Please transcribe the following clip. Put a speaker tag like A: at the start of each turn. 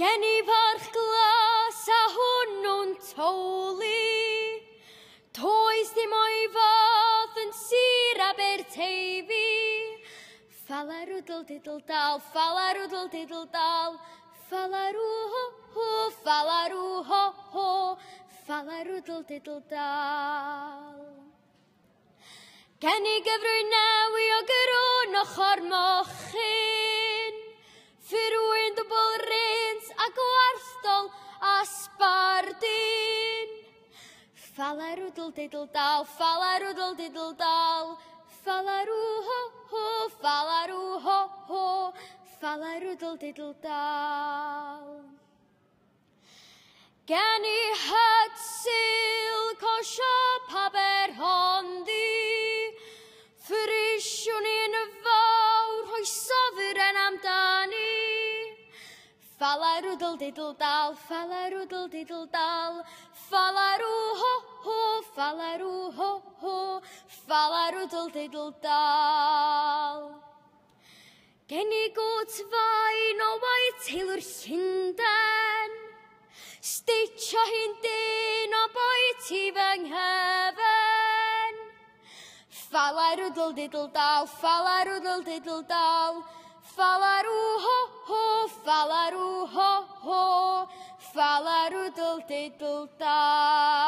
A: Gen I farch glas a hwnnw'n towli, toes dim o'i fodd yn sir Aberteifi. Falarwdl didl dal, falarwdl didl dal, falarw ho ho, falarw ho ho, falarwdl didl dal. Gen I gyfrwyn newi o gyrwn ochr mochyn, ffyrwyn dwbl rins a gwarthol a sbardyn. Falarwdl didl dal, falarwdl didl dal, falarw ho ho, falarw ho ho, falarwdl didl dal. Gen I hyd silc o siop Aberhonddu, ffrisiwn i'n fawr rhoi sofren amdani. Falarwdl didl dal, falarwdl didl dal, falarw ho ho, falarw ho ho, falarwdl didl dal. Gen I got fain o waith teilwr Llundain, stitio hi'n dyn o boi ti fy nghyfen. Falarwdl didl dal, falarwdl didl dal, falarw ho ho, falarw ho ho, falarwdl didl dal.